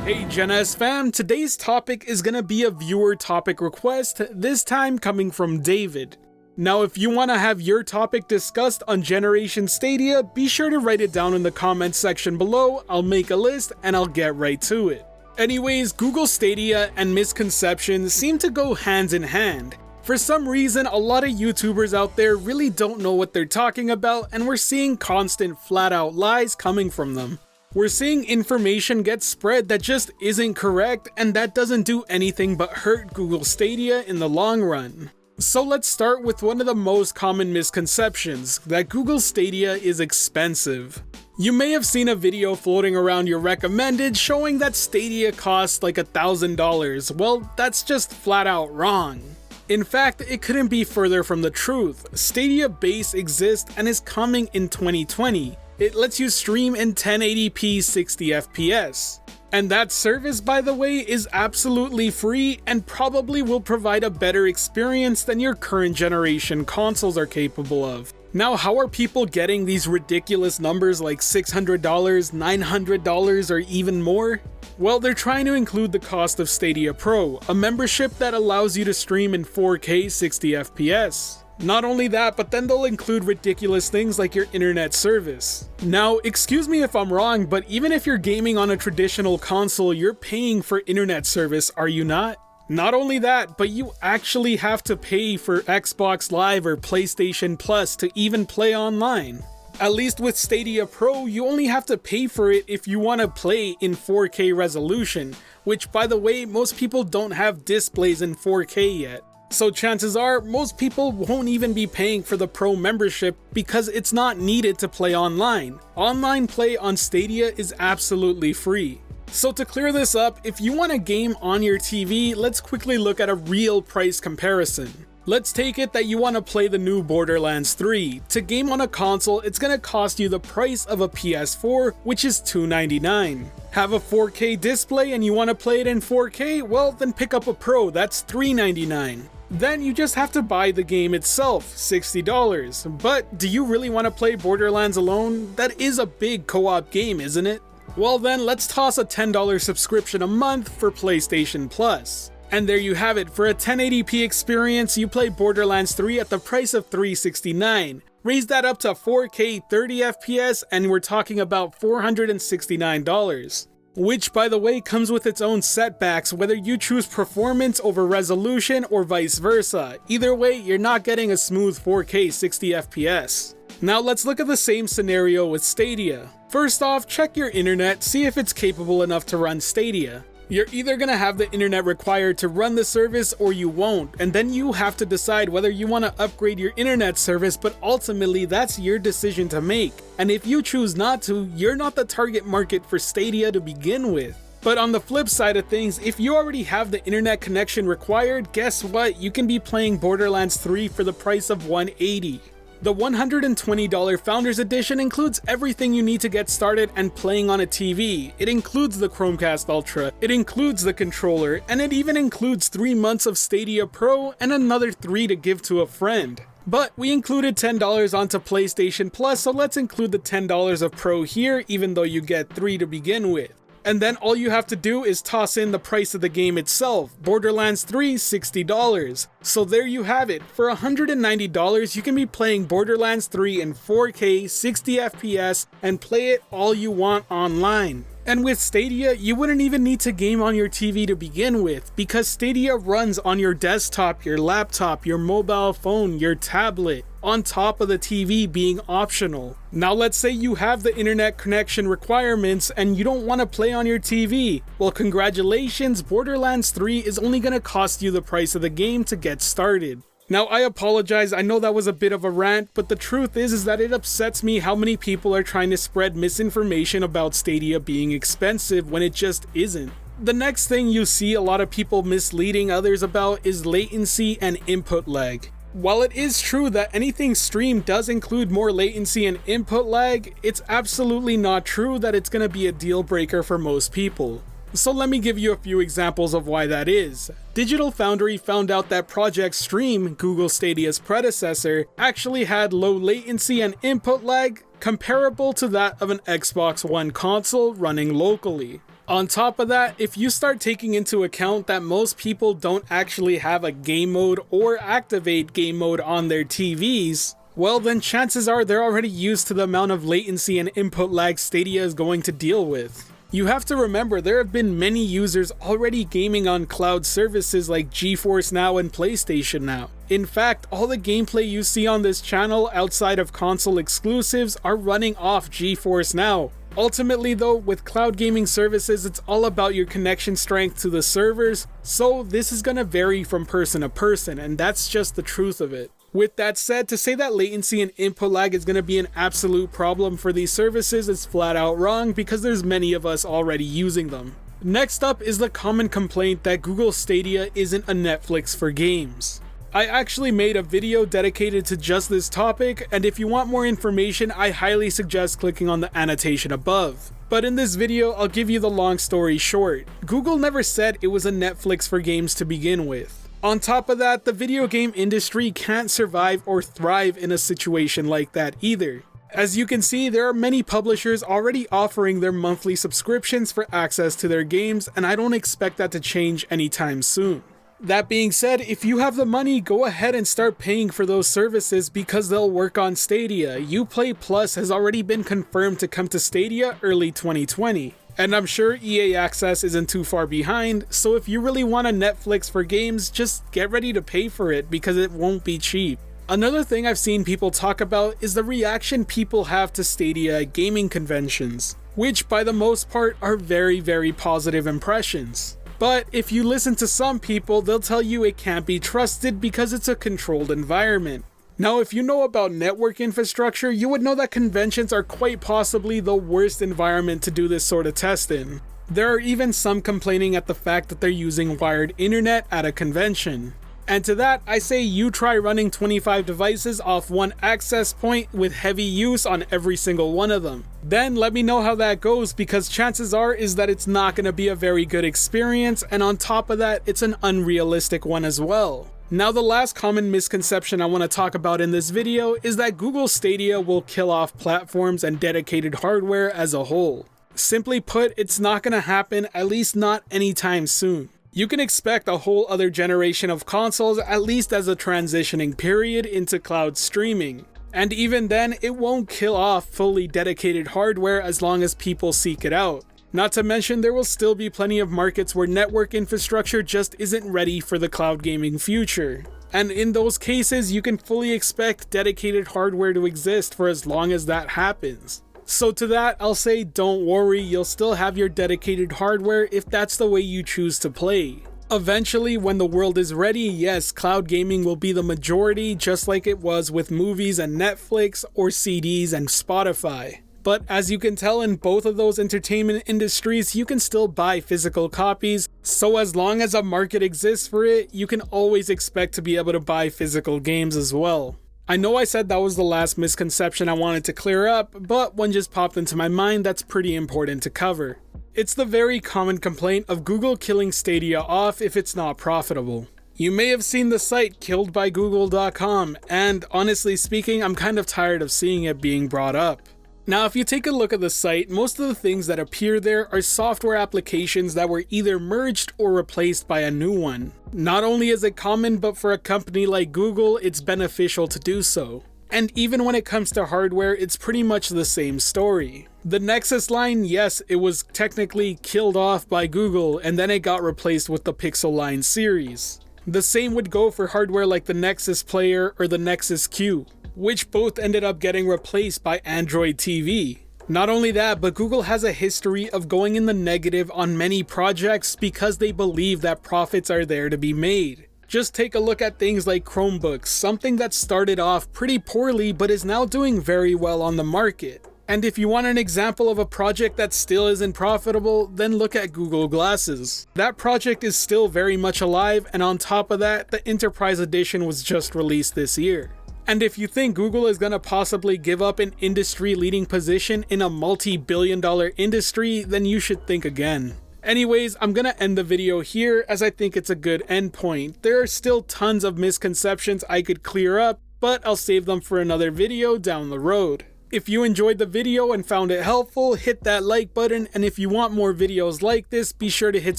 Hey Gen S fam, today's topic is gonna be a viewer topic request, this time coming from David. Now if you want to have your topic discussed on Generation Stadia, be sure to write it down in the comments section below, I'll make a list and I'll get right to it. Anyways, Google Stadia and misconceptions seem to go hands in hand. For some reason, a lot of YouTubers out there really don't know what they're talking about, and we're seeing constant flat out lies coming from them. We're seeing information get spread that just isn't correct, and that doesn't do anything but hurt Google Stadia in the long run. So let's start with one of the most common misconceptions, that Google Stadia is expensive. You may have seen a video floating around your recommended showing that Stadia costs like $1,000. Well, that's just flat out wrong. In fact, it couldn't be further from the truth. Stadia Base exists and is coming in 2020. It lets you stream in 1080p 60 FPS. And that service, by the way, is absolutely free and probably will provide a better experience than your current generation consoles are capable of. Now, how are people getting these ridiculous numbers like $600, $900, or even more? Well, they're trying to include the cost of Stadia Pro, a membership that allows you to stream in 4K 60 FPS. Not only that, but then they'll include ridiculous things like your internet service. Now, excuse me if I'm wrong, but even if you're gaming on a traditional console, you're paying for internet service, are you not? Not only that, but you actually have to pay for Xbox Live or PlayStation Plus to even play online. At least with Stadia Pro, you only have to pay for it if you want to play in 4K resolution, which by the way, most people don't have displays in 4K yet. So chances are, most people won't even be paying for the Pro membership because it's not needed to play online. Online play on Stadia is absolutely free. So to clear this up, if you want a game on your TV, let's quickly look at a real price comparison. Let's take it that you want to play the new Borderlands 3. To game on a console, it's gonna cost you the price of a PS4, which is $299. Have a 4K display and you want to play it in 4K? Well, then pick up a Pro, that's $399. Then you just have to buy the game itself, $60. But do you really want to play Borderlands alone? That is a big co-op game, isn't it? Well then, let's toss a $10 subscription a month for PlayStation Plus. And there you have it, for a 1080p experience, you play Borderlands 3 at the price of $369. Raise that up to 4K 30 FPS and we're talking about $469. Which, by the way, comes with its own setbacks, whether you choose performance over resolution or vice versa. Either way, you're not getting a smooth 4K 60 FPS. Now let's look at the same scenario with Stadia. First off, check your internet, see if it's capable enough to run Stadia. You're either gonna have the internet required to run the service or you won't, and then you have to decide whether you want to upgrade your internet service, but ultimately that's your decision to make. And if you choose not to, you're not the target market for Stadia to begin with. But on the flip side of things, if you already have the internet connection required, guess what? You can be playing Borderlands 3 for the price of $180. The $120 Founders Edition includes everything you need to get started and playing on a TV. It includes the Chromecast Ultra, it includes the controller, and it even includes 3 months of Stadia Pro and another 3 to give to a friend. But we included $10 onto PlayStation Plus, so let's include the $10 of Pro here, even though you get 3 to begin with. And then all you have to do is toss in the price of the game itself. Borderlands 3, $60. So there you have it. For $190, you can be playing Borderlands 3 in 4K, 60 FPS, and play it all you want online. And with Stadia, you wouldn't even need to game on your TV to begin with, because Stadia runs on your desktop, your laptop, your mobile phone, your tablet, on top of the TV being optional. Now let's say you have the internet connection requirements and you don't want to play on your TV. Well, congratulations, Borderlands 3 is only going to cost you the price of the game to get started. Now I apologize, I know that was a bit of a rant, but the truth is that it upsets me how many people are trying to spread misinformation about Stadia being expensive when it just isn't. The next thing you see a lot of people misleading others about is latency and input lag. While it is true that anything streamed does include more latency and input lag, it's absolutely not true that it's going to be a deal breaker for most people. So let me give you a few examples of why that is. Digital Foundry found out that Project Stream, Google Stadia's predecessor, actually had low latency and input lag comparable to that of an Xbox One console running locally. On top of that, if you start taking into account that most people don't actually have a game mode or activate game mode on their TVs, well then chances are they're already used to the amount of latency and input lag Stadia is going to deal with. You have to remember there have been many users already gaming on cloud services like GeForce Now and PlayStation Now. In fact, all the gameplay you see on this channel outside of console exclusives are running off GeForce Now. Ultimately though, with cloud gaming services, it's all about your connection strength to the servers, so this is gonna vary from person to person, and that's just the truth of it. With that said, to say that latency and input lag is going to be an absolute problem for these services is flat out wrong because there's many of us already using them. Next up is the common complaint that Google Stadia isn't a Netflix for games. I actually made a video dedicated to just this topic, and if you want more information, I highly suggest clicking on the annotation above. But in this video, I'll give you the long story short. Google never said it was a Netflix for games to begin with. On top of that, the video game industry can't survive or thrive in a situation like that either. As you can see, there are many publishers already offering their monthly subscriptions for access to their games, and I don't expect that to change anytime soon. That being said, if you have the money, go ahead and start paying for those services because they'll work on Stadia. Uplay Plus has already been confirmed to come to Stadia early 2020. And I'm sure EA Access isn't too far behind, so if you really want a Netflix for games, just get ready to pay for it because it won't be cheap. Another thing I've seen people talk about is the reaction people have to Stadia at gaming conventions, which by the most part are very positive impressions. But if you listen to some people, they'll tell you it can't be trusted because it's a controlled environment. Now, if you know about network infrastructure, you would know that conventions are quite possibly the worst environment to do this sort of test in. There are even some complaining at the fact that they're using wired internet at a convention. And to that, I say you try running 25 devices off one access point with heavy use on every single one of them. Then let me know how that goes because chances are is that it's not going to be a very good experience, and on top of that, it's an unrealistic one as well. Now the last common misconception I want to talk about in this video is that Google Stadia will kill off platforms and dedicated hardware as a whole. Simply put, it's not going to happen, at least not anytime soon. You can expect a whole other generation of consoles, at least as a transitioning period into cloud streaming. And even then, it won't kill off fully dedicated hardware as long as people seek it out. Not to mention, there will still be plenty of markets where network infrastructure just isn't ready for the cloud gaming future. And in those cases, you can fully expect dedicated hardware to exist for as long as that happens. So to that, I'll say don't worry, you'll still have your dedicated hardware if that's the way you choose to play. Eventually, when the world is ready, yes, cloud gaming will be the majority, just like it was with movies and Netflix or CDs and Spotify. But as you can tell, in both of those entertainment industries, you can still buy physical copies, so as long as a market exists for it, you can always expect to be able to buy physical games as well. I know I said that was the last misconception I wanted to clear up, but one just popped into my mind that's pretty important to cover. It's the very common complaint of Google killing Stadia off if it's not profitable. You may have seen the site killedbygoogle.com, and honestly speaking, I'm kind of tired of seeing it being brought up. Now, if you take a look at the site, most of the things that appear there are software applications that were either merged or replaced by a new one. Not only is it common, but for a company like Google, it's beneficial to do so. And even when it comes to hardware, it's pretty much the same story. The Nexus line, yes, it was technically killed off by Google, and then it got replaced with the Pixel line series. The same would go for hardware like the Nexus Player or the Nexus Q, which both ended up getting replaced by Android TV. Not only that, but Google has a history of going in the negative on many projects because they believe that profits are there to be made. Just take a look at things like Chromebooks, something that started off pretty poorly but is now doing very well on the market. And if you want an example of a project that still isn't profitable, then look at Google Glasses. That project is still very much alive, and on top of that, the Enterprise Edition was just released this year. And if you think Google is going to possibly give up an industry-leading position in a multi-billion-dollar industry, then you should think again. Anyways, I'm going to end the video here as I think it's a good endpoint. There are still tons of misconceptions I could clear up, but I'll save them for another video down the road. If you enjoyed the video and found it helpful, hit that like button, and if you want more videos like this, be sure to hit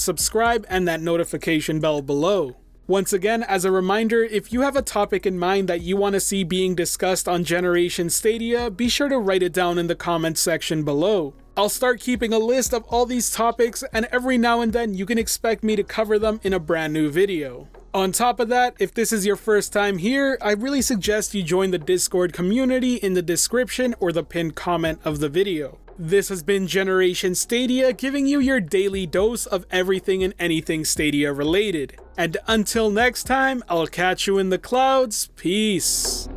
subscribe and that notification bell below. Once again, as a reminder, if you have a topic in mind that you want to see being discussed on Generation Stadia, be sure to write it down in the comments section below. I'll start keeping a list of all these topics, and every now and then you can expect me to cover them in a brand new video. On top of that, if this is your first time here, I really suggest you join the Discord community in the description or the pinned comment of the video. This has been Generation Stadia, giving you your daily dose of everything and anything Stadia related. And until next time, I'll catch you in the clouds. Peace.